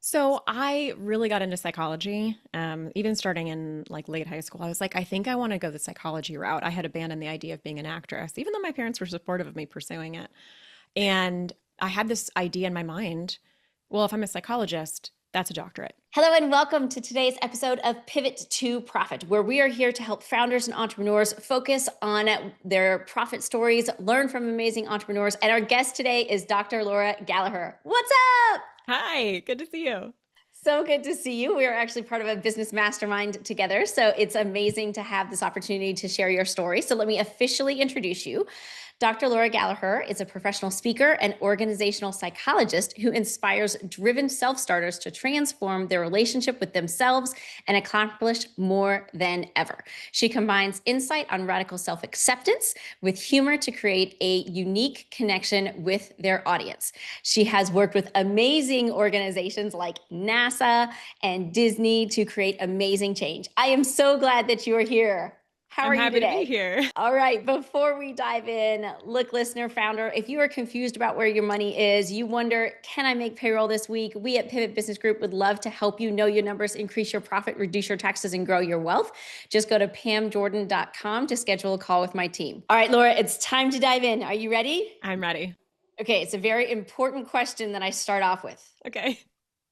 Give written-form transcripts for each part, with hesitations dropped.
So I really got into psychology, even starting in like late high school. I was like, I think I want to go the psychology route. I had abandoned the idea of being an actress, even though my parents were supportive of me pursuing it. And I had this idea in my mind, well, if I'm a psychologist, that's a doctorate. Hello, and welcome to today's episode of Pivot to Profit, where we are here to help founders and entrepreneurs focus on their profit stories, learn from amazing entrepreneurs. And our guest today is Dr. Laura Gallaher. What's up? Hi, good to see you. So good to see you. We are actually part of a business mastermind together. So it's amazing to have this opportunity to share your story. So let me officially introduce you. Dr. Laura Gallaher is a professional speaker and organizational psychologist who inspires driven self starters to transform their relationship with themselves and accomplish more than ever. She combines insight on radical self acceptance with humor to create a unique connection with their audience. She has worked with amazing organizations like NASA and Disney to create amazing change. I am so glad that you are here. How I'm are you happy to be today? here. All right, before we dive in, look, listener, founder, if you are confused about where your money is, you wonder, can I make payroll this week? We at Pivot Business Group would love to help you know your numbers, increase your profit, reduce your taxes, and grow your wealth. Just go to pamjordan.com to schedule a call with my team. All right, Laura, it's time to dive in. Are you ready? I'm ready. Okay, it's a very important question that I start off with. Okay.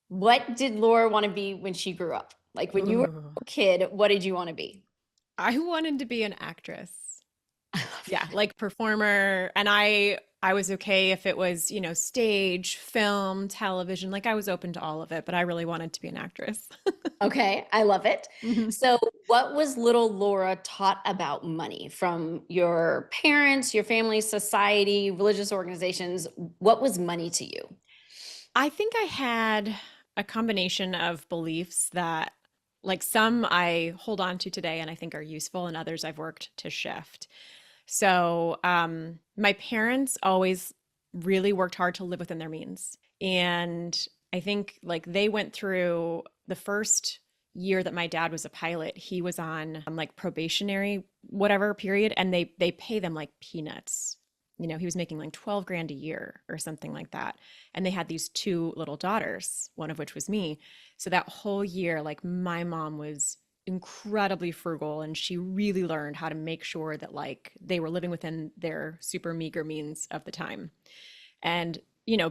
What did Laura want to be when she grew up? Like when you were Ooh. a kid, what did you want to be? I wanted to be an actress. Yeah, like performer. And I was okay if it was, stage, film, television. Like I was open to all of it, but I really wanted to be an actress. Okay, I love it. Mhm. So, what was little Laura taught about money from your parents, your family, society, religious organizations? What was money to you? I think I had a combination of beliefs that, like, some I hold on to today and I think are useful, and others I've worked to shift. So, my parents always really worked hard to live within their means. And I think like they went through the first year that my dad was a pilot, he was on like probationary whatever period, and they pay them like peanuts. He was making like 12 grand a year or something like that. And they had these two little daughters, one of which was me. So that whole year, like my mom was incredibly frugal, and she really learned how to make sure that like they were living within their super meager means of the time. And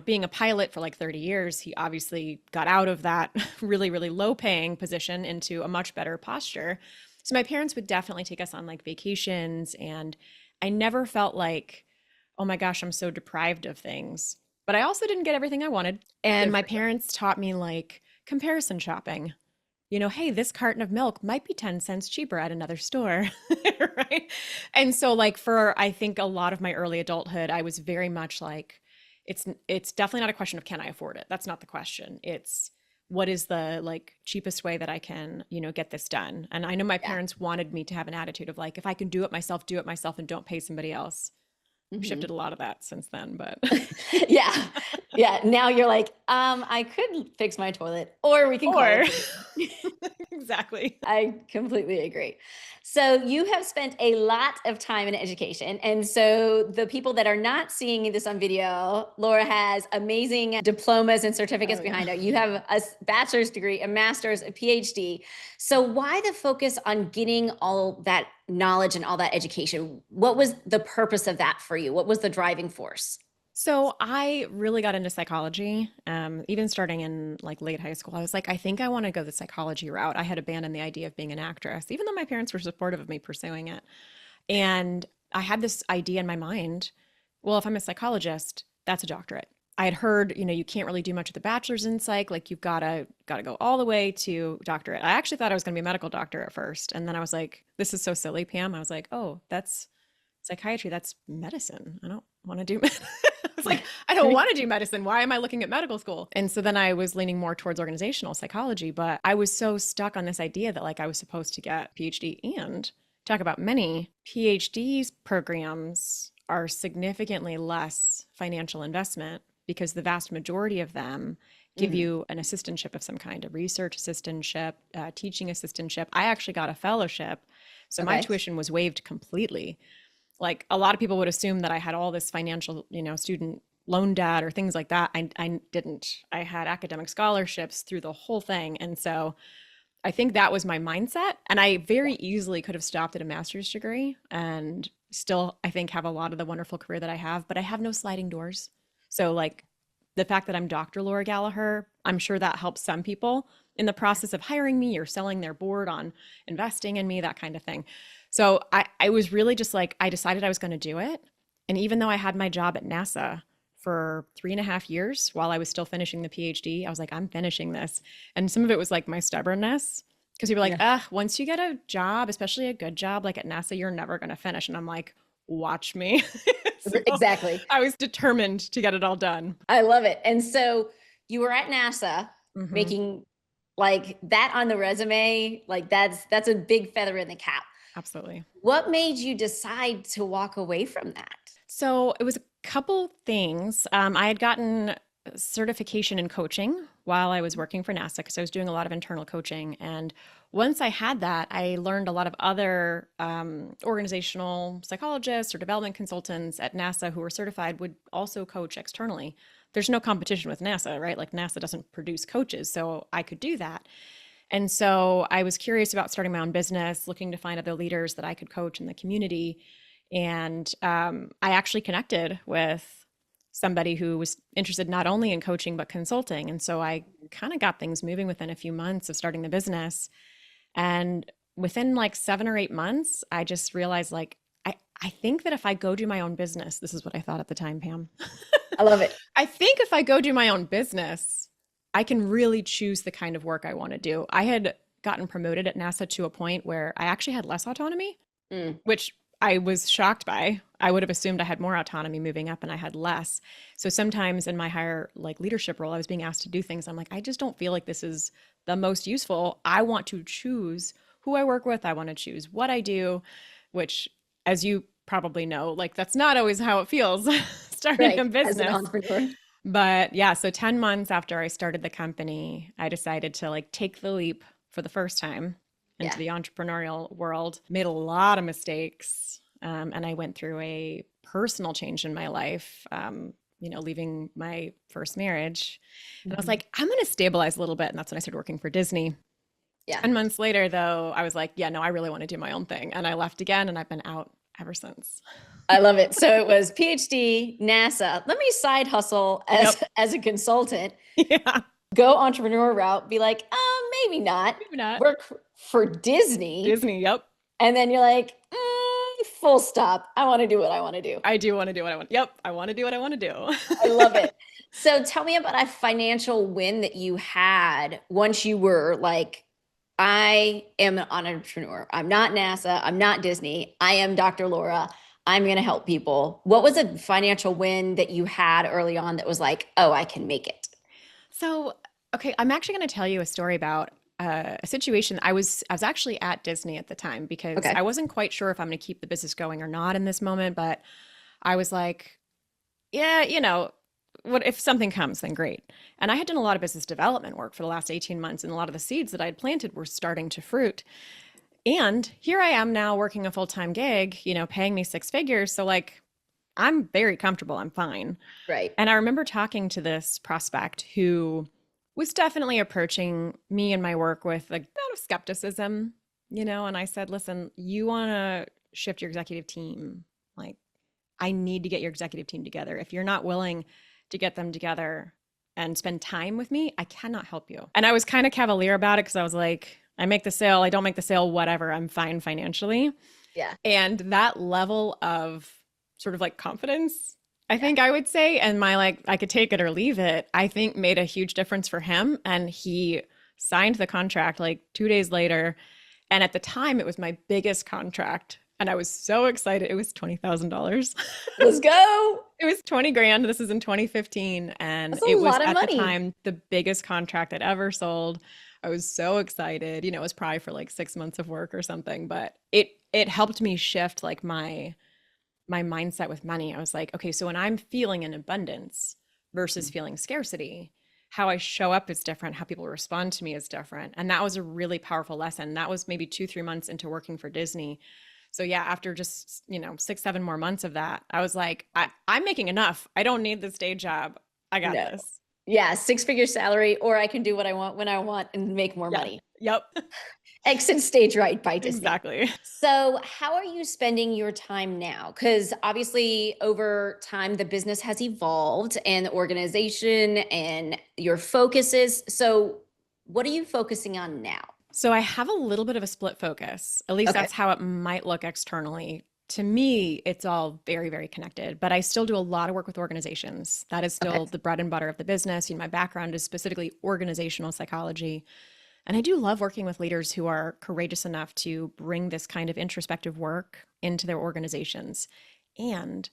being a pilot for like 30 years, he obviously got out of that really, really low paying position into a much better posture. So my parents would definitely take us on like vacations, and I never felt like, oh my gosh, I'm so deprived of things. But I also didn't get everything I wanted. And Good my for you. parents taught me like comparison shopping. Hey, this carton of milk might be 10 cents cheaper at another store, right? And so like for I think a lot of my early adulthood, I was very much like it's definitely not a question of can I afford it? That's not the question. It's what is the like cheapest way that I can, get this done? And I know my Yeah. parents wanted me to have an attitude of like if I can do it myself and don't pay somebody else. I've shifted Mhm. a lot of that since then, but Yeah. Yeah. Now you're like, I could fix my toilet or we can call or it a day. exactly. I completely agree. So you have spent a lot of time in education. And so the people that are not seeing this on video, Laura has amazing diplomas and certificates Oh yeah. behind her. You have a bachelor's degree, a master's, a PhD. So why the focus on getting all that knowledge and all that education? What was the purpose of that for you? What was the driving force? So I really got into psychology, even starting in like late high school. I was like, I think I want to go the psychology route. I had abandoned the idea of being an actress, even though my parents were supportive of me pursuing it. And I had this idea in my mind, well, if I'm a psychologist, that's a doctorate. I had heard, you can't really do much with a bachelor's in psych, like you've gotta go all the way to doctorate. I actually thought I was gonna be a medical doctor at first. And then I was like, this is so silly, Pam. I was like, oh, that's psychiatry, that's medicine. I don't want to do I was like, I don't want to do medicine. Why am I looking at medical school? And so then I was leaning more towards organizational psychology, but I was so stuck on this idea that like I was supposed to get a PhD. And talk about many PhDs programs are significantly less financial investment because the vast majority of them give Mhm. you an assistantship of some kind, a research assistantship, teaching assistantship. I actually got a fellowship, so my Okay. tuition was waived completely. Like a lot of people would assume that I had all this financial, student loan debt or things like that. I didn't. I had academic scholarships through the whole thing. And so I think that was my mindset. And I very easily could have stopped at a master's degree and still, I think, have a lot of the wonderful career that I have, but I have no sliding doors. So, like, the fact that I'm Dr. Laura Gallaher, I'm sure that helps some people in the process of hiring me or selling their board on investing in me, that kind of thing. So, I was really just like, I decided I was going to do it. And even though I had my job at NASA for 3.5 years while I was still finishing the PhD, I was like, I'm finishing this. And some of it was like my stubbornness because people were like, Yeah. once you get a job, especially a good job like at NASA, you're never going to finish. And I'm like, watch me. So Exactly. I was determined to get it all done. I love it. And so you were at NASA Hmm. making like that on the resume, like that's a big feather in the cap. Absolutely. What made you decide to walk away from that? So it was a couple things. I had gotten certification in coaching while I was working for NASA because I was doing a lot of internal coaching. And once I had that, I learned a lot of other organizational psychologists or development consultants at NASA who were certified would also coach externally. There's no competition with NASA, right? Like NASA doesn't produce coaches, so I could do that. And so I was curious about starting my own business, looking to find other leaders that I could coach in the community. And I actually connected with somebody who was interested not only in coaching, but consulting. And so I kind of got things moving within a few months of starting the business. And within like 7 or 8 months, I just realized like, I think that if I go do my own business, this is what I thought at the time, Pam. I love it. I think if I go do my own business, I can really choose the kind of work I want to do. I had gotten promoted at NASA to a point where I actually had less autonomy, Mm, which I was shocked by. I would have assumed I had more autonomy moving up and I had less. So sometimes in my higher like leadership role, I was being asked to do things. I'm like, I just don't feel like this is the most useful. I want to choose who I work with. I want to choose what I do, which as you probably know, like that's not always how it feels starting a right. As an business. entrepreneur. But yeah, so 10 months after I started the company, I decided to like take the leap for the first time into Yeah. the entrepreneurial world. Made a lot of mistakes. And I went through a personal change in my life, leaving my first marriage. And I was Mhm. like, I'm going to stabilize a little bit. And that's when I started working for Disney. Yeah. 10 months later, though, I was like, yeah, no, I really want to do my own thing. And I left again and I've been out ever since. I love it. So it was PhD, NASA. Let me side hustle as Yep. as a consultant, Yeah. go entrepreneur route, be like, maybe not. Maybe not. Work for Disney. Disney. Yep. And then you're like, full stop. I want to do what I want to do. I do want to do what I want. Yep. I want to do what I want to I love do. it. So tell me about a financial win that you had once you were like, I am an entrepreneur. I'm not NASA. I'm not Disney. I am Dr. Laura. I'm going to help people. What was a financial win that you had early on that was like, oh, I can make it? So, okay, I'm actually going to tell you a story about a situation. I was actually at Disney at the time because Okay. I wasn't quite sure if I'm going to keep the business going or not in this moment, but I was like, yeah, what if something comes, then great. And I had done a lot of business development work for the last 18 months, and a lot of the seeds that I had planted were starting to fruit. And here I am now working a full-time gig, paying me six figures. So like I'm very comfortable. I'm fine. Right. And I remember talking to this prospect who was definitely approaching me and my work with a bit of skepticism, and I said, listen, you want to shift your executive team. Like, I need to get your executive team together. If you're not willing to get them together and spend time with me, I cannot help you. And I was kind of cavalier about it because I was like, I make the sale, I don't make the sale, whatever, I'm fine financially. Yeah. And that level of sort of like confidence, I Yeah. think I would say, and my like, I could take it or leave it, I think made a huge difference for him. And he signed the contract like 2 days later. And at the time, it was my biggest contract. And I was so excited. It was $20,000. Let's go. It was 20 grand. This is in 2015. And That's a it was lot of at the money. time the biggest contract I'd ever sold. I was so excited. It was probably for like 6 months of work or something, but it helped me shift like my mindset with money. I was like, okay, so when I'm feeling an abundance versus feeling scarcity, how I show up is different, how people respond to me is different. And that was a really powerful lesson. That was maybe 2, 3 months into working for Disney. So yeah, after just, 6, 7 more months of that, I was like, I'm making enough. I don't need this day job. I got No. this. Yeah, six-figure salary, or I can do what I want when I want and make more Yeah. money. Yep. Exit stage right by Disney. Exactly. So, how are you spending your time now? Because obviously, over time, the business has evolved and the organization and your focuses. So, what are you focusing on now? So I have a little bit of a split focus. At least Okay. that's how it might look externally. To me, it's all very, very connected, but I still do a lot of work with organizations. That is Okay. still the bread and butter of the business. My background is specifically organizational psychology. And I do love working with leaders who are courageous enough to bring this kind of introspective work into their organizations. And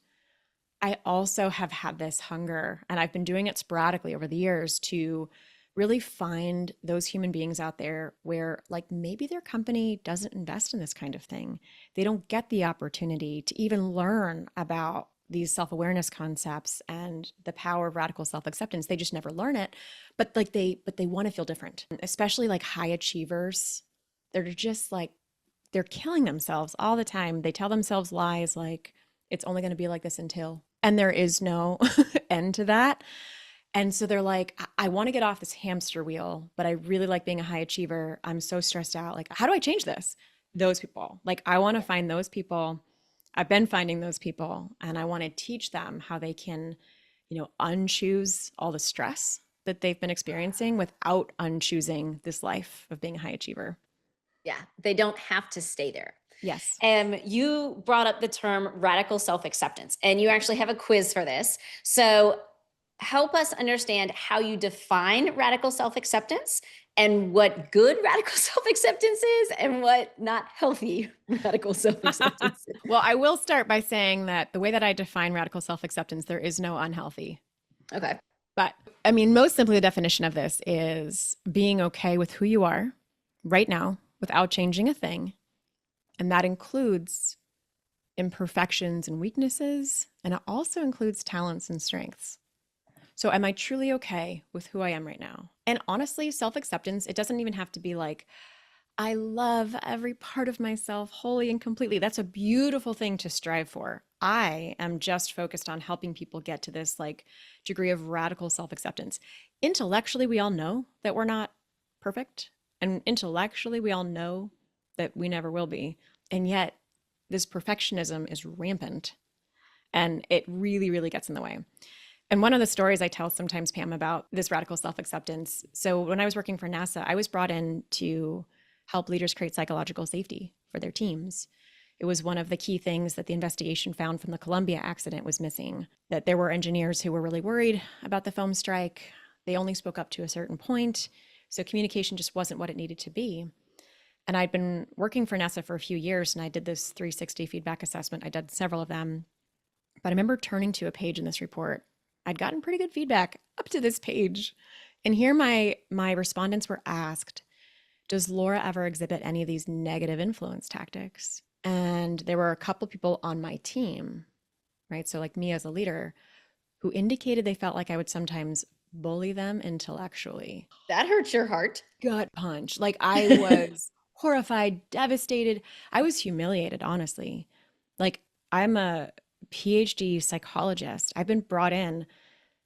I also have had this hunger, and I've been doing it sporadically over the years to really find those human beings out there where, like, maybe their company doesn't invest in this kind of thing. They don't get the opportunity to even learn about these self-awareness concepts and the power of radical self-acceptance. They just never learn it. But they want to feel different, especially like high achievers. They're just like, they're killing themselves all the time. They tell themselves lies like it's only going to be like this until, and there is no end to that. And so they're like, I want to get off this hamster wheel, but I really like being a high achiever. I'm so stressed out. Like, how do I change this? Those people, like, I want to find those people. I've been finding those people, and I want to teach them how they can, unchoose all the stress that they've been experiencing without unchoosing this life of being a high achiever. Yeah, they don't have to stay there. Yes. You brought up the term radical self acceptance, and you actually have a quiz for this. So, help us understand how you define radical self acceptance and what good radical self acceptance is and what not healthy radical self acceptance is. Well, I will start by saying that the way that I define radical self acceptance, there is no unhealthy. Okay. But I mean, most simply, the definition of this is being okay with who you are right now without changing a thing. And that includes imperfections and weaknesses, and it also includes talents and strengths. So, am I truly okay with who I am right now? And honestly, self acceptance, it doesn't even have to be like, I love every part of myself wholly and completely. That's a beautiful thing to strive for. I am just focused on helping people get to this like degree of radical self-acceptance. Intellectually, we all know that we're not perfect, and intellectually we all know that we never will be. And yet this perfectionism is rampant, and it really, really gets in the way. And one of the stories I tell sometimes, Pam, about this radical self-acceptance. So when I was working for NASA, I was brought in to help leaders create psychological safety for their teams. It was one of the key things that the investigation found from the Columbia accident was missing, that there were engineers who were really worried about the foam strike. They only spoke up to a certain point. So communication just wasn't what it needed to be. And I'd been working for NASA for a few years, and I did this 360 feedback assessment. I did several of them. But I remember turning to a page in this report. I'd gotten pretty good feedback up to this page. And here my respondents were asked, does Laura ever exhibit any of these negative influence tactics? And there were a couple people on my team, right? So like me as a leader, who indicated they felt like I would sometimes bully them intellectually. That hurts your heart. Gut punch. Like I was horrified, devastated. I was humiliated, honestly. Like I'm a PhD psychologist. I've been brought in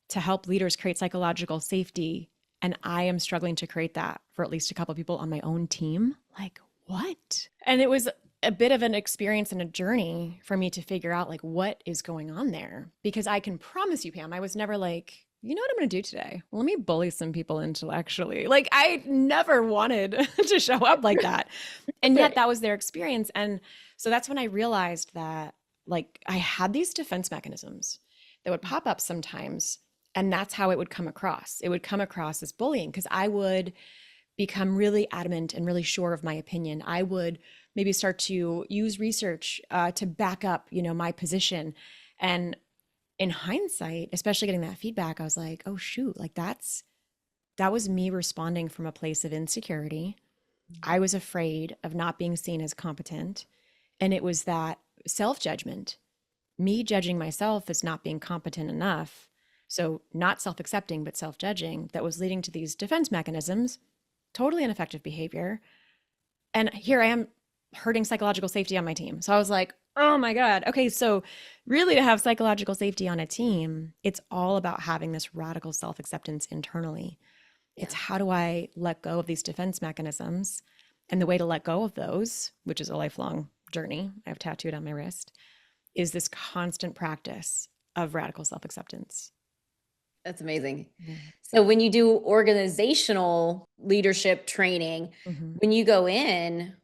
to help leaders create psychological safety, and I am struggling to create that for at least a couple of people on my own team. Like, what? And it was a bit of an experience and a journey for me to figure out like what is going on there. Because I can promise you, Pam, I was never like, you know what I'm going to do today? Well, let me bully some people intellectually. Like I never wanted to show up like that. And yet that was their experience. And so that's when I realized that like I had these defense mechanisms that would pop up sometimes. And that's how it would come across. It would come across as bullying because I would become really adamant and really sure of my opinion. I would maybe start to use research to back up, my position. And in hindsight, especially getting that feedback, I was like, oh shoot, like that was me responding from a place of insecurity. I was afraid of not being seen as competent. And it was that self-judgment, me judging myself as not being competent enough. So not self-accepting, but self-judging, that was leading to these defense mechanisms, totally ineffective behavior. And here I am hurting psychological safety on my team. So I was like, oh my God. Okay. So, really, to have psychological safety on a team, it's all about having this radical self acceptance internally. It's Yeah. how do I let go of these defense mechanisms? And the way to let go of those, which is a lifelong journey, I have tattooed on my wrist, is this constant practice of radical self acceptance. That's amazing. Yeah. So when you do organizational leadership training, Mm-hmm. when you go in,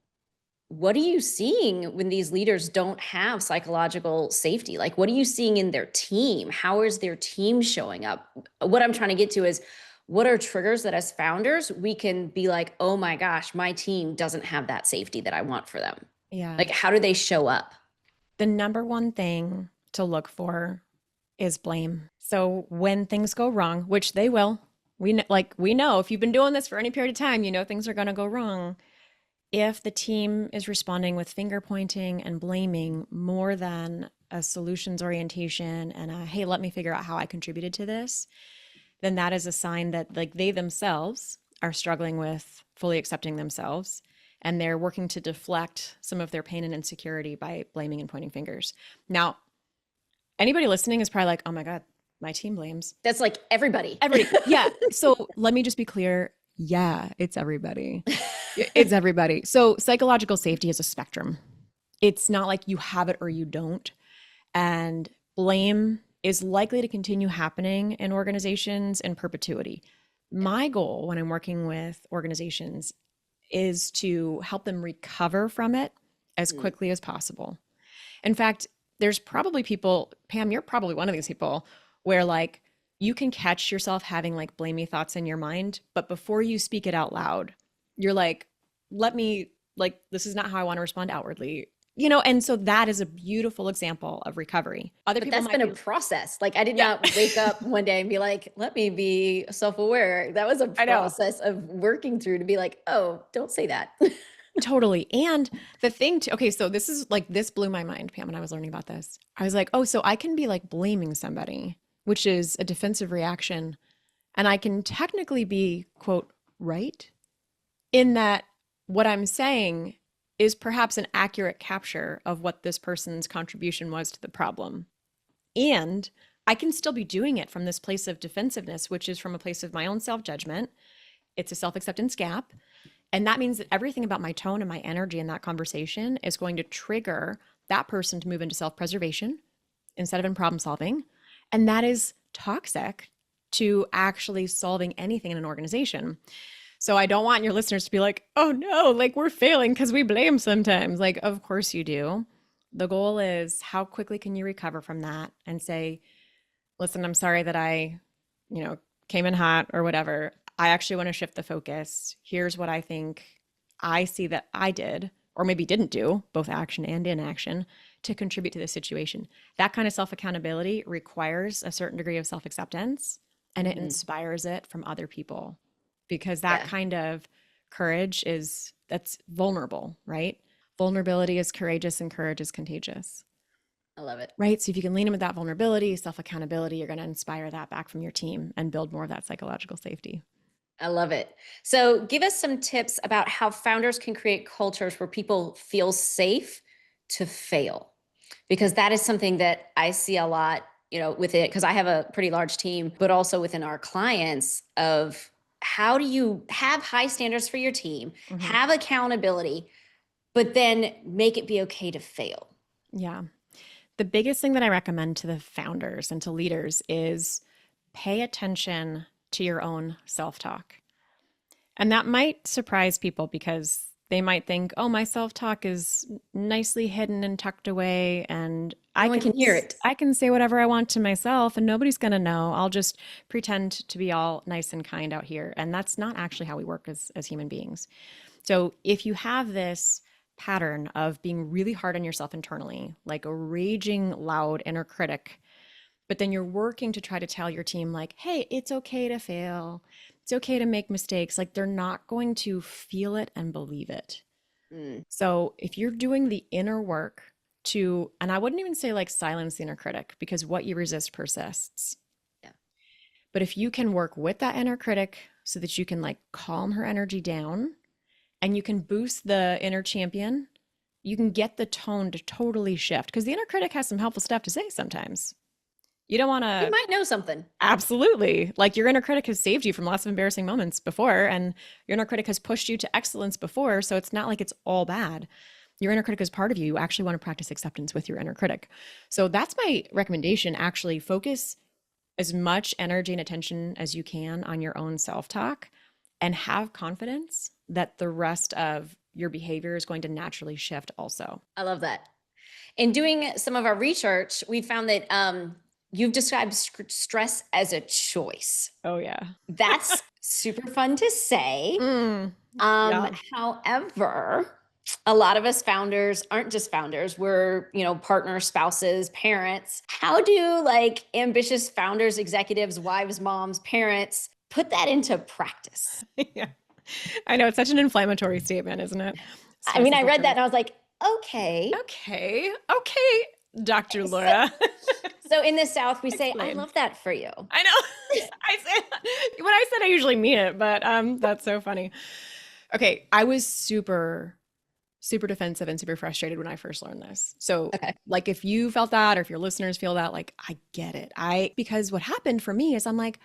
what are you seeing when these leaders don't have psychological safety? Like, what are you seeing in their team? How is their team showing up? What I'm trying to get to is, what are triggers that as founders, we can be like, oh my gosh, my team doesn't have that safety that I want for them. Yeah. Like, how do they show up? The number one thing to look for is blame. So when things go wrong, which they will, we know if you've been doing this for any period of time, you know things are going to go wrong. If the team is responding with finger pointing and blaming more than a solutions orientation and a, hey, let me figure out how I contributed to this, then that is a sign that like they themselves are struggling with fully accepting themselves, and they're working to deflect some of their pain and insecurity by blaming and pointing fingers. Now, anybody listening is probably like, oh my God, my team blames. That's like everybody. Everybody. Yeah. So let me just be clear. Yeah, it's everybody. It's everybody. So psychological safety is a spectrum. It's not like you have it or you don't. And blame is likely to continue happening in organizations in perpetuity. Yeah. My goal when I'm working with organizations is to help them recover from it as Mm. quickly as possible. In fact, there's probably people, Pam, you're probably one of these people where like you can catch yourself having like blamey thoughts in your mind, but before you speak it out loud, you're like, let me, like, this is not how I want to respond outwardly. You know, and so that is a beautiful example of recovery. Other But people that's might been a be, process. Like, I did yeah, not wake up one day and be like, let me be self-aware. That was a I know. process of working through to be like, oh, don't say that. Totally. And the thing to, okay, so this is like, this blew my mind, Pam, when I was learning about this. I was like, oh, so I can be like blaming somebody, which is a defensive reaction. And I can technically be, quote, right, in that what I'm saying is perhaps an accurate capture of what this person's contribution was to the problem. And I can still be doing it from this place of defensiveness, which is from a place of my own self judgment. It's a self acceptance gap. And that means that everything about my tone and my energy in that conversation is going to trigger that person to move into self preservation instead of in problem solving. And that is toxic to actually solving anything in an organization. So I don't want your listeners to be like, oh no, like we're failing because we blame sometimes. Like, of course you do. The goal is how quickly can you recover from that and say, listen, I'm sorry that I, you know, came in hot or whatever. I actually want to shift the focus. Here's what I think I see that I did, or maybe didn't do, both action and inaction, to contribute to this situation. That kind of self accountability requires a certain degree of self acceptance, and it Mhm. inspires it from other people because that Yeah, kind of courage is that's vulnerable, right? Vulnerability is courageous and courage is contagious. I love it. Right. So if you can lean in with that vulnerability, self accountability, you're going to inspire that back from your team and build more of that psychological safety. I love it. So, give us some tips about how founders can create cultures where people feel safe to fail, because that is something that I see a lot, with it, because I have a pretty large team, but also within our clients of how do you have high standards for your team, Hmm. have accountability, but then make it be okay to fail. Yeah. The biggest thing that I recommend to the founders and to leaders is pay attention to your own self talk. And that might surprise people because they might think, oh, my self talk is nicely hidden and tucked away, and No one can hear it. I can say whatever I want to myself, and nobody's going to know. I'll just pretend to be all nice and kind out here. And that's not actually how we work as human beings. So if you have this pattern of being really hard on yourself internally, like a raging loud inner critic, but then you're working to try to tell your team, like, hey, it's okay to fail. It's okay to make mistakes. Like, they're not going to feel it and believe it. Mm, So if you're doing the inner work to, and I wouldn't even say like silence the inner critic because what you resist persists. yeah. But if you can work with that inner critic so that you can like calm her energy down and you can boost the inner champion, you can get the tone to totally shift because the inner critic has some helpful stuff to say sometimes. You don't want You to, might know something. absolutely. Like your inner critic has saved you from lots of embarrassing moments before, and your inner critic has pushed you to excellence before. So it's not like it's all bad. Your inner critic is part of you. You actually want to practice acceptance with your inner critic. So that's my recommendation. Actually, focus as much energy and attention as you can on your own self talk and have confidence that the rest of your behavior is going to naturally shift also. I love that. In doing some of our research, we found that you've described stress as a choice. Oh, yeah. That's super fun to say. Mm, yeah. However, a lot of us founders aren't just founders. We're, partners, spouses, parents. How do like ambitious founders, executives, wives, moms, parents put that into practice? Yeah. I know it's such an inflammatory statement, isn't it? I Stress mean, is I a read that choice. and I was like, okay. Okay. Okay, Dr. So, Laura. so in the South, we say, I Explain. love that for you. I know. I said when I said I usually mean it, but that's so funny. Okay, I was super defensive and super frustrated when I first learned this. So, Okay. like if you felt that or if your listeners feel that, like I get it. Because what happened for me is I'm like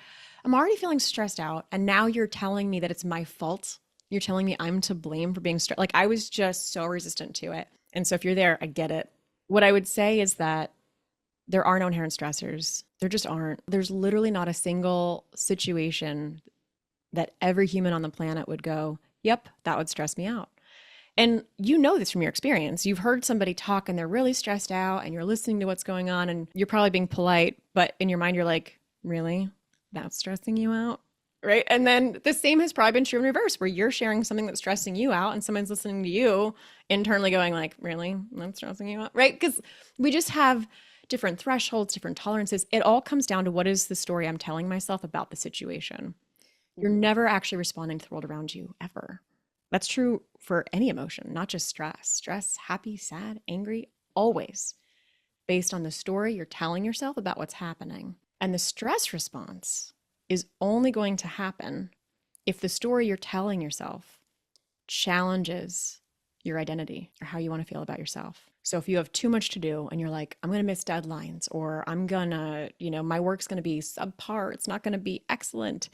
I'm already feeling stressed out and now you're telling me that it's my fault. You're telling me I'm to blame for being stressed. Like I was just so resistant to it. And so if you're there, I get it. What I would say is that there are no inherent stressors. There just aren't. There's literally not a single situation that every human on the planet would go, yep, that would stress me out. And you know this from your experience. You've heard somebody talk and they're really stressed out and you're listening to what's going on and you're probably being polite, but in your mind, you're like, really? That's stressing you out? Right. And then the same has probably been true in reverse, where you're sharing something that's stressing you out and someone's listening to you internally going like, really? That's stressing you out? Right. Because we just have different thresholds, different tolerances. It all comes down to what is the story I'm telling myself about the situation. You're Mhm. never actually responding to the world around you ever. That's true for any emotion, not just stress. Stress, happy, sad, angry, always based on the story you're telling yourself about what's happening. And the stress response is only going to happen if the story you're telling yourself challenges your identity or how you want to feel about yourself. So if you have too much to do and you're like, I'm going to miss deadlines, or I'm going to, my work's going to be subpar, it's not going to be excellent.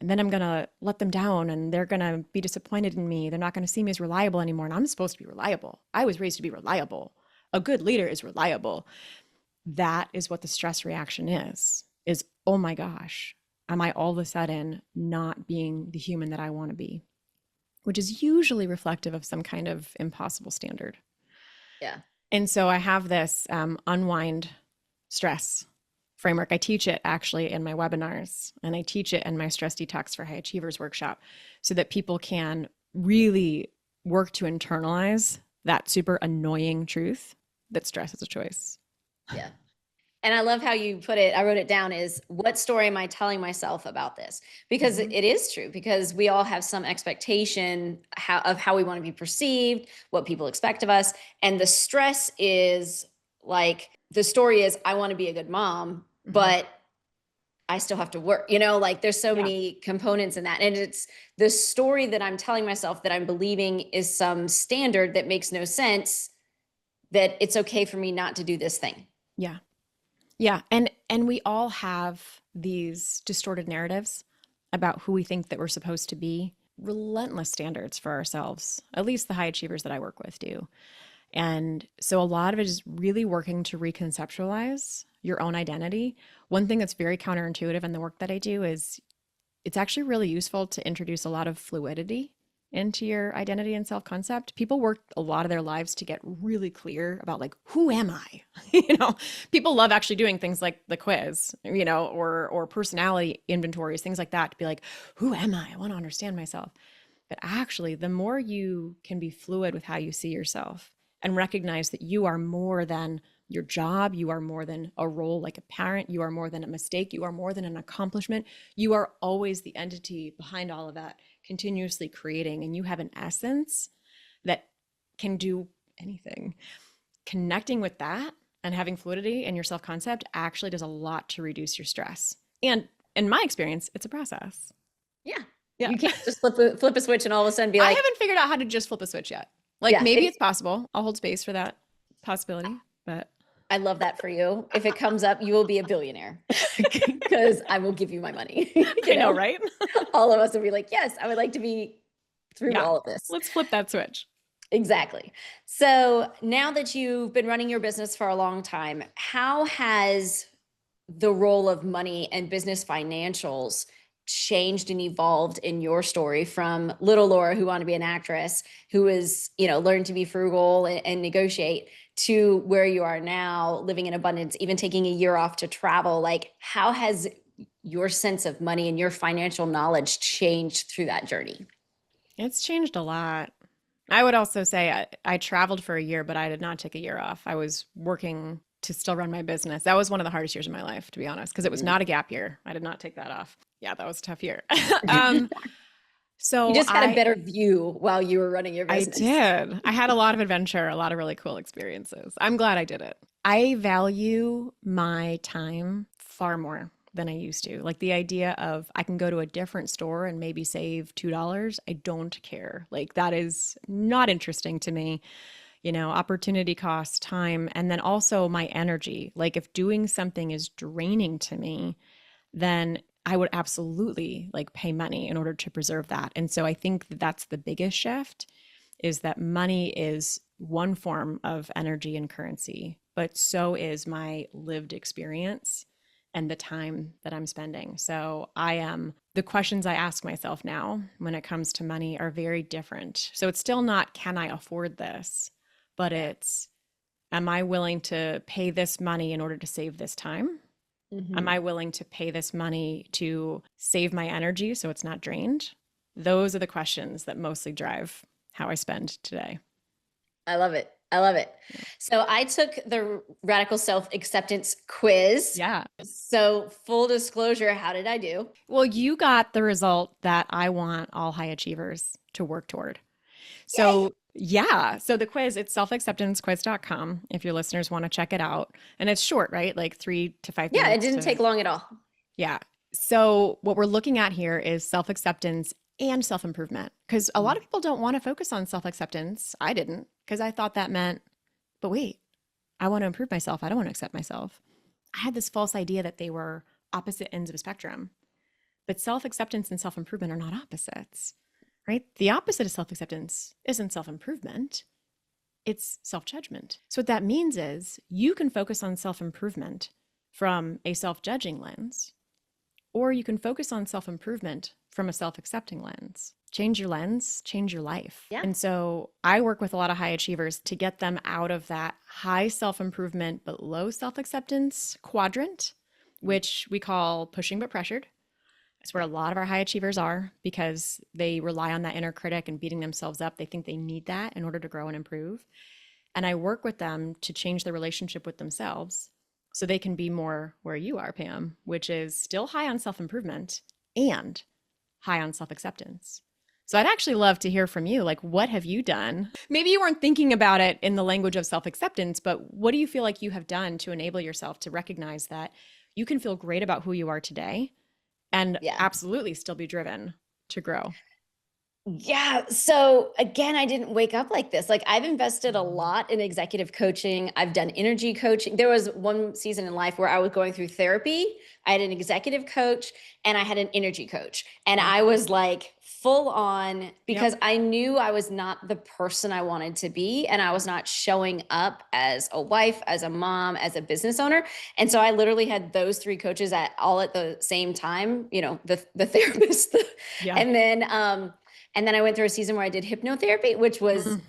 And then I'm going to let them down and they're going to be disappointed in me. They're not going to see me as reliable anymore. And I'm supposed to be reliable. I was raised to be reliable. A good leader is reliable. That is what the stress reaction is, oh my gosh, am I all of a sudden not being the human that I want to be? Which is usually reflective of some kind of impossible standard. Yeah. And so I have this unwind stress framework. I teach it actually in my webinars, and I teach it in my Stress Detox for High Achievers workshop so that people can really work to internalize that super annoying truth that stress is a choice. Yeah. And I love how you put it. I wrote it down is what story am I telling myself about this? Because Mhm. it is true, because we all have some expectation of how we want to be perceived, what people expect of us. And the stress is like, the story is, I want to be a good mom, Mhm. but I still have to work, like there's so Yeah. many components in that. And it's the story that I'm telling myself that I'm believing is some standard that makes no sense, that it's okay for me not to do this thing. Yeah. Yeah. And we all have these distorted narratives about who we think that we're supposed to be, relentless standards for ourselves. At least the high achievers that I work with do. And so a lot of it is really working to reconceptualize your own identity. One thing that's very counterintuitive in the work that I do is it's actually really useful to introduce a lot of fluidity into your identity and self-concept. People work a lot of their lives to get really clear about like, who am I? People love actually doing things like the quiz, or personality inventories, things like that, to be like, who am I? I want to understand myself. But actually, the more you can be fluid with how you see yourself and recognize that you are more than your job, you are more than a role like a parent, you are more than a mistake, you are more than an accomplishment. You are always the entity behind all of that, continuously creating, and you have an essence that can do anything. Connecting with that and having fluidity in your self concept actually does a lot to reduce your stress. And in my experience, it's a process. Yeah. Yeah. You can't just flip a switch and all of a sudden be I like, haven't figured out how to just flip a switch yet. Like Yeah, maybe it's possible. I'll hold space for that possibility, but I love that for you. If it comes up, you will be a billionaire because I will give you my money. I know, right? All of us will be like, yes, I would like to be through Yeah. all of this. Let's flip that switch. Exactly. So now that you've been running your business for a long time, how has the role of money and business financials changed and evolved in your story from little Laura who wanted to be an actress, who was, learned to be frugal and negotiate, to where you are now living in abundance, even taking a year off to travel? Like, how has your sense of money and your financial knowledge changed through that journey? It's changed a lot. I would also say I traveled for a year, but I did not take a year off. I was working to still run my business. That was one of the hardest years of my life, to be honest, because it was Mhm. not a gap year. I did not take that off. Yeah, that was a tough year. You um, so just had a better view while you were running your I business. did. I had a lot of adventure, a lot of really cool experiences. I'm glad I did it. I value my time far more than I used to. Like the idea of I can go to a different store and maybe save $2. I don't care. Like that is not interesting to me. Opportunity cost, time, and then also my energy. Like if doing something is draining to me, then I would absolutely like pay money in order to preserve that. And so I think that that's the biggest shift, is that money is one form of energy and currency, but so is my lived experience and the time that I'm spending. So the questions I ask myself now when it comes to money are very different. So it's still not, can I afford this? But it's, am I willing to pay this money in order to save this time? Am Mhm. I willing to pay this money to save my energy so it's not drained? Those are the questions that mostly drive how I spend today. I love it. I love it. Yeah. So I took the radical self-acceptance quiz. Yeah. So full disclosure, how did I do? Well, you got the result that I want all high achievers to work toward. Yay. So, yeah. So the quiz, it's selfacceptancequiz.com if your listeners want to check it out. And it's short, right? Like 3 to 5 Yeah, it minutes didn't to, take long at all. yeah. So what we're looking at here is self-acceptance and self-improvement, because a lot of people don't want to focus on self-acceptance. I didn't, because I thought that meant, but wait, I want to improve myself. I don't want to accept myself. I had this false idea that they were opposite ends of a spectrum. But self acceptance and self improvement are not opposites, right? The opposite of self acceptance isn't self improvement, it's self judgment. So, what that means is you can focus on self improvement from a self judging lens, or you can focus on self improvement from a self accepting lens. Change your lens, change your life. Yeah. And so I work with a lot of high achievers to get them out of that high self improvement but low self acceptance quadrant, which we call pushing but pressured. It's where a lot of our high achievers are because they rely on that inner critic and beating themselves up. They think they need that in order to grow and improve. And I work with them to change their relationship with themselves so they can be more where you are, Pam, which is still high on self improvement and high on self acceptance. So I'd actually love to hear from you. Like, what have you done? Maybe you weren't thinking about it in the language of self acceptance, but what do you feel like you have done to enable yourself to recognize that you can feel great about who you are today and Yeah. absolutely still be driven to grow? Yeah. So again, I didn't wake up like this. Like I've invested a lot in executive coaching. I've done energy coaching. There was one season in life where I was going through therapy. I had an executive coach and I had an energy coach. And Yeah. I was like full on Yep. because I knew I was not the person I wanted to be. And I was not showing up as a wife, as a mom, as a business owner. And so I literally had those three coaches at the same time, the therapist, Yeah. and then I went through a season where I did hypnotherapy, which was Mm.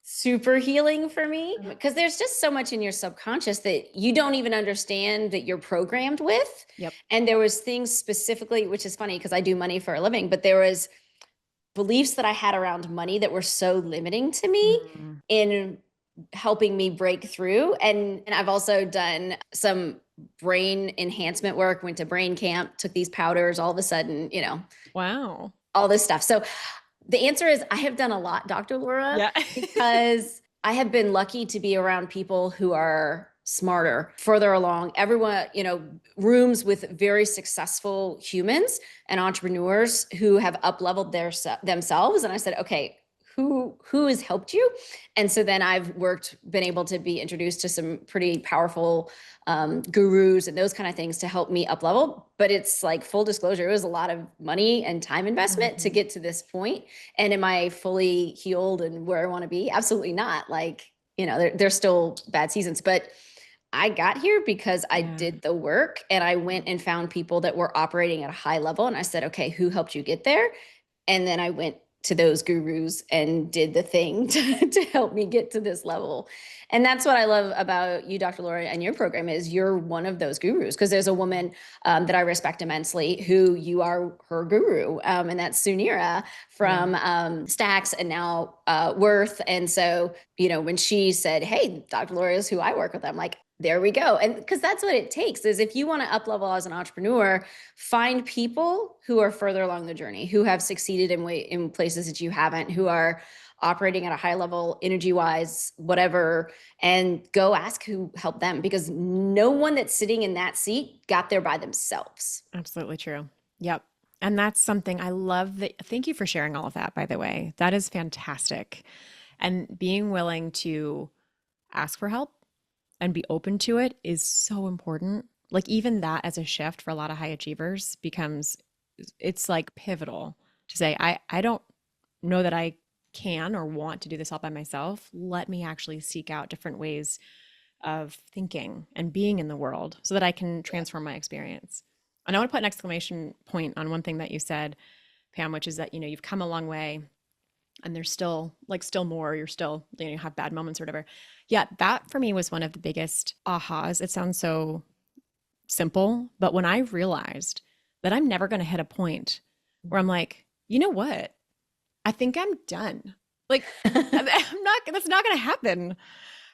super healing for me because there's just so much in your subconscious that you don't even understand that you're programmed with. Yep. And there was things specifically, which is funny because I do money for a living, but there was beliefs that I had around money that were so limiting to me Mm. in helping me break through. And I've also done some brain enhancement work, went to brain camp, took these powders, all of a sudden, Wow. all this stuff. So the answer is I have done a lot, Dr. Laura, Yeah. because I have been lucky to be around people who are smarter, further along. Everyone, rooms with very successful humans and entrepreneurs who have up-leveled themselves. And I said, okay, who has helped you. And so then I've been able to be introduced to some pretty powerful gurus and those kind of things to help me up level. But it's like, full disclosure, it was a lot of money and time investment to Mhm. get to this point. And am I fully healed and where I want to be? Absolutely not. Like, there's still bad seasons, but I got here because I Yeah. did the work and I went and found people that were operating at a high level. And I said, okay, who helped you get there? And then I went to those gurus and did the thing to help me get to this level. And that's what I love about you, Dr. Laura, and your program is you're one of those gurus, because there's a woman that I respect immensely who you are her guru. And that's Sunira Yeah. from Stacks and now Worth. And so, when she said, hey, Dr. Laura is who I work with, I'm like, there we go. And because that's what it takes is, if you want to up level as an entrepreneur, find people who are further along the journey, who have succeeded in places that you haven't, who are operating at a high level, energy wise, whatever, and go ask who helped them, because no one that's sitting in that seat got there by themselves. Absolutely true. Yep. And that's something I love that. Thank you for sharing all of that, by the way. That is fantastic. And being willing to ask for help and be open to it is so important. Like, even that as a shift for a lot of high achievers becomes, it's like pivotal to say, I don't know that I can or want to do this all by myself. Let me actually seek out different ways of thinking and being in the world so that I can transform my experience. And I want to put an exclamation point on one thing that you said, Pam, which is that, you've come a long way and there's still more, you're still, you have bad moments or whatever. Yeah, that for me was one of the biggest ahas. It sounds so simple, but when I realized that I'm never going to hit a point where I'm like, you know what? I think I'm done. Like, that's not going to happen.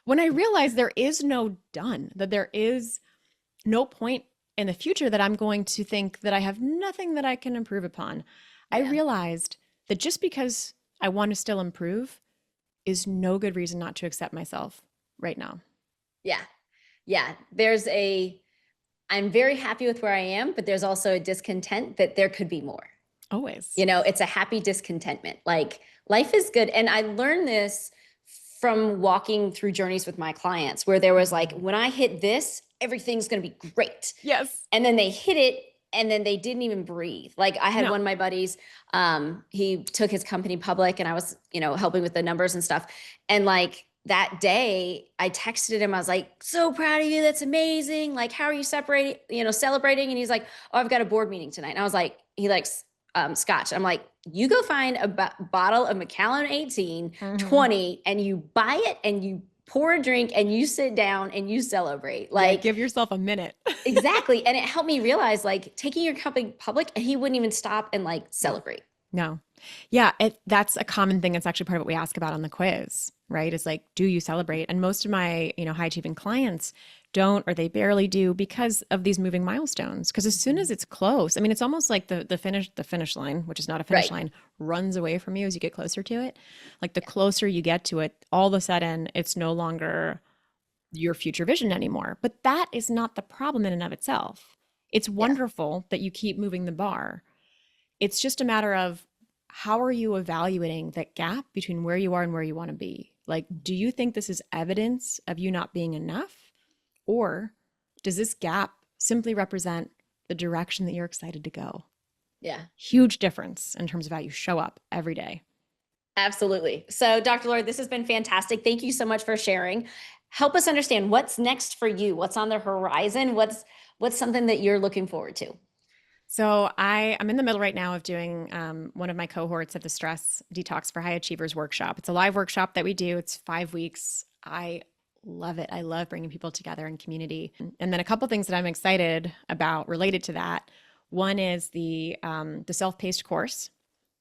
When I realized there is no done, that there is no point in the future that I'm going to think that I have nothing that I can improve upon, I Yeah. realized that just because I want to still improve is no good reason not to accept myself right now. Yeah. Yeah. I'm very happy with where I am, but there's also a discontent that there could be more. Always. It's a happy discontentment. Like, life is good. And I learned this from walking through journeys with my clients, where there was like, when I hit this, everything's going to be great. Yes. And then they hit it and then they didn't even breathe. Like, I had No. one of my buddies, he took his company public and I was, helping with the numbers and stuff. And like, that day I texted him, I was like, so proud of you. That's amazing. Like, how are you celebrating? And he's like, oh, I've got a board meeting tonight. And I was like, he likes scotch. I'm like, you go find a bottle of Macallan 18, Mhm. 20, and you buy it and you pour a drink and you sit down and you celebrate. Yeah, Like, give yourself a minute. exactly. And it helped me realize, like, taking your company public, and he wouldn't even stop and like No. celebrate. No. Yeah, that's a common thing. It's actually part of what we ask about on the quiz, right? Is like, do you celebrate? And most of my, high achieving clients don't, or they barely do, because of these moving milestones. Because as soon as it's close, I mean, it's almost like the finish line, which is not a finish Right. line, runs away from you as you get closer to it. Like, the closer you get to it, all of a sudden it's no longer your future vision anymore. But that is not the problem in and of itself. It's Yeah. wonderful that you keep moving the bar. It's just a matter of, how are you evaluating that gap between where you are and where you want to be? Like, do you think this is evidence of you not being enough? Or does this gap simply represent the direction that you're excited to go? Yeah. Huge difference in terms of how you show up every day. Absolutely. So, Dr. Lord, this has been fantastic. Thank you so much for sharing. Help us understand what's next for you. What's on the horizon? What's something that you're looking forward to? So I'm in the middle right now of doing one of my cohorts of the Stress Detox for High Achievers workshop. It's a live workshop that we do. It's 5 weeks. I love it. I love bringing people together in community. And then a couple things that I'm excited about related to that. One is the self-paced course.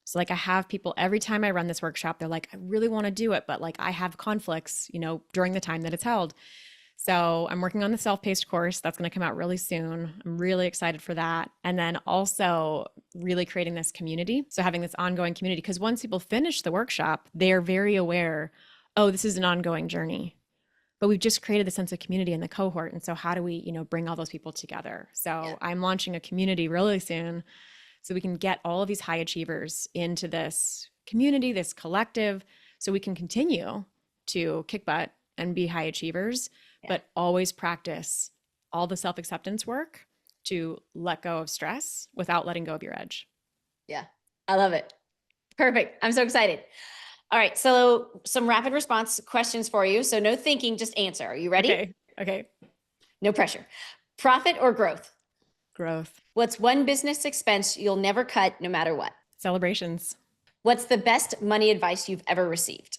So like, I have people every time I run this workshop, they're like, I really want to do it, but like, I have conflicts, during the time that it's held. So I'm working on the self-paced course that's going to come out really soon. I'm really excited for that. And then also really creating this community. So having this ongoing community, because once people finish the workshop, they are very aware, oh, this is an ongoing journey. But we've just created the sense of community in the cohort. And so how do we, bring all those people together? So Yeah. I'm launching a community really soon so we can get all of these high achievers into this community, this collective, so we can continue to kick butt and be high achievers, Yeah. but always practice all the self acceptance work to let go of stress without letting go of your edge. Yeah. I love it. Perfect. I'm so excited. All right. So some rapid response questions for you. So no thinking, just answer. Are you ready? Okay. Okay. No pressure. Profit or growth? Growth. What's one business expense you'll never cut no matter what? Celebrations. What's the best money advice you've ever received?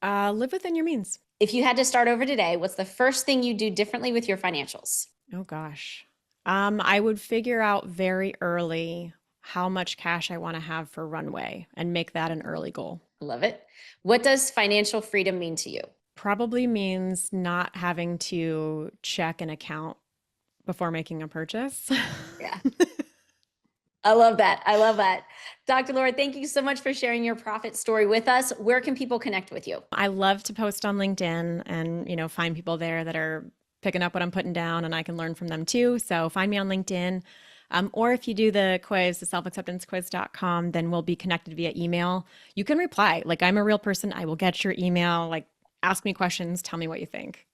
Live within your means. If you had to start over today, what's the first thing you do differently with your financials? Oh gosh. I would figure out very early how much cash I want to have for runway and make that an early goal. Love it. What does financial freedom mean to you? Probably means not having to check an account before making a purchase. Yeah. I love that. I love that. Dr. Laura, thank you so much for sharing your profit story with us. Where can people connect with you? I love to post on LinkedIn and, find people there that are picking up what I'm putting down and I can learn from them too. So find me on LinkedIn. Or if you do the quiz, the selfacceptancequiz.com, then we'll be connected via email. You can reply. Like, I'm a real person. I will get your email. Like, ask me questions. Tell me what you think.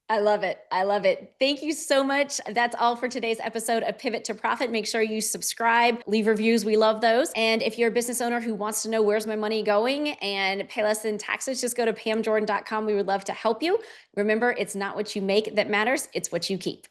I love it. I love it. Thank you so much. That's all for today's episode of Pivot to Profit. Make sure you subscribe, leave reviews. We love those. And if you're a business owner who wants to know where's my money going and pay less in taxes, just go to pamjordan.com. We would love to help you. Remember, it's not what you make that matters. It's what you keep.